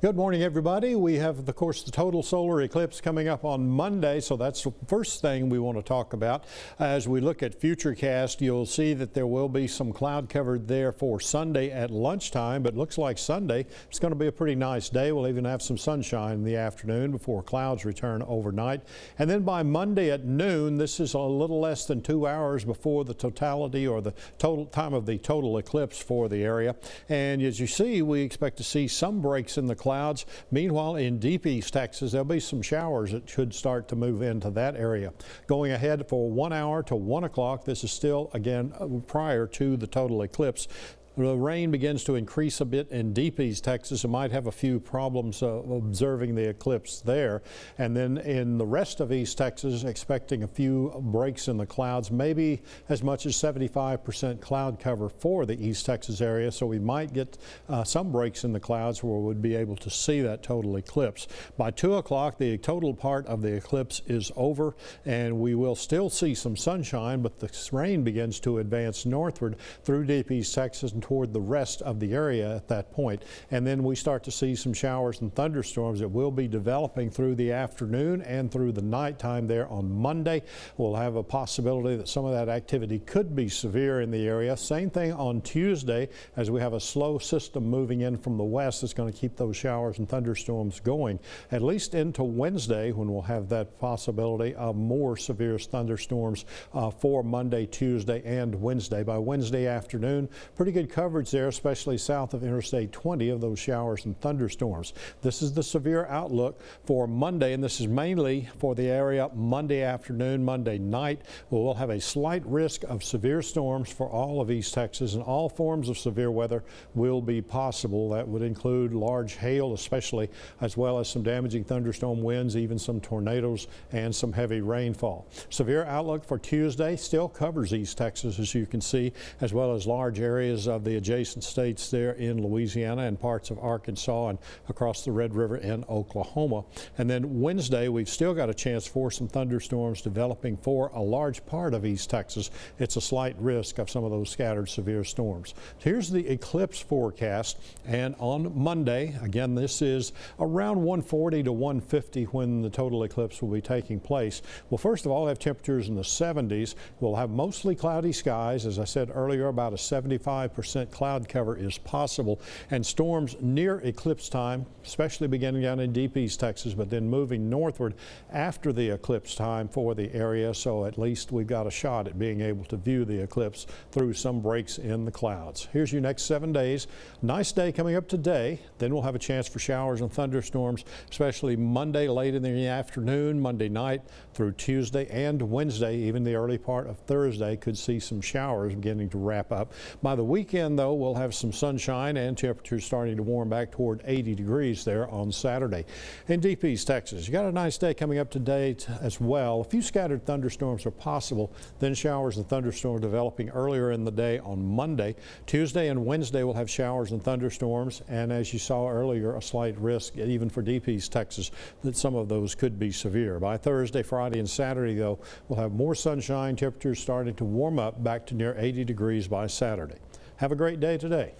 Good morning, everybody. We have, of course, the total solar eclipse coming up on Monday, so that's the first thing we want to talk about. As we look at Futurecast, you'll see that there will be some cloud covered there for Sunday at lunchtime, but looks like Sunday it's going to be a pretty nice day. We'll even have some sunshine in the afternoon before clouds return overnight. And then by Monday at noon, this is a little less than 2 hours before the totality or the total time of the total eclipse for the area. And as you see, we expect to see some breaks in the clouds. Meanwhile, in deep East Texas, there'll be some showers that should start to move into that area. Going ahead for 1 hour to 1 o'clock, this is still, again, prior to the total eclipse. The rain begins to increase a bit in deep East Texas. It might have a few problems observing the eclipse there. And then in the rest of East Texas, expecting a few breaks in the clouds, maybe as much as 75% cloud cover for the East Texas area. So we might get some breaks in the clouds where we'd be able to see that total eclipse. By 2 o'clock, the total part of the eclipse is over, and we will still see some sunshine, but the rain begins to advance northward through deep East Texas and toward the rest of the area at that point. And then we start to see some showers and thunderstorms that will be developing through the afternoon and through the nighttime there on Monday. We'll have a possibility that some of that activity could be severe in the area. Same thing on Tuesday, as we have a slow system moving in from the west that's going to keep those showers and thunderstorms going, at least into Wednesday, when we'll have that possibility of more severe thunderstorms for Monday, Tuesday, and Wednesday. By Wednesday afternoon, pretty good coverage there, especially south of Interstate 20, of those showers and thunderstorms. This is the severe outlook for Monday, and this is mainly for the area Monday afternoon, Monday night. We'll have a slight risk of severe storms for all of East Texas, and all forms of severe weather will be possible. That would include large hail, especially, as well as some damaging thunderstorm winds, even some tornadoes and some heavy rainfall. Severe outlook for Tuesday still covers East Texas, as you can see, as well as large areas of the adjacent states there in Louisiana and parts of Arkansas and across the Red River in Oklahoma. And then Wednesday, we've still got a chance for some thunderstorms developing for a large part of East Texas. It's a slight risk of some of those scattered severe storms. Here's the eclipse forecast, and on Monday, again, this is around 140 to 150 when the total eclipse will be taking place. We'll first of all have temperatures in the 70s. We'll have mostly cloudy skies. As I said earlier, about a 75% cloud cover is possible, and storms near eclipse time, especially beginning down in deep East Texas, but then moving northward after the eclipse time for the area. So at least we've got a shot at being able to view the eclipse through some breaks in the clouds. Here's your next 7 days. Nice day coming up today. Then we'll have a chance for showers and thunderstorms, especially Monday late in the afternoon, Monday night through Tuesday and Wednesday. Even the early part of Thursday could see some showers beginning to wrap up. By the weekend, though, we'll have some sunshine and temperatures starting to warm back toward 80 degrees there on Saturday. In deep East Texas, you got a nice day coming up today as well. A few scattered thunderstorms are possible, then showers and thunderstorms developing earlier in the day on Monday. Tuesday and Wednesday we'll have showers and thunderstorms, and as you saw earlier, a slight risk, even for deep East Texas, that some of those could be severe. By Thursday, Friday, and Saturday, though, we'll have more sunshine, temperatures starting to warm up back to near 80 degrees by Saturday. Have a great day today.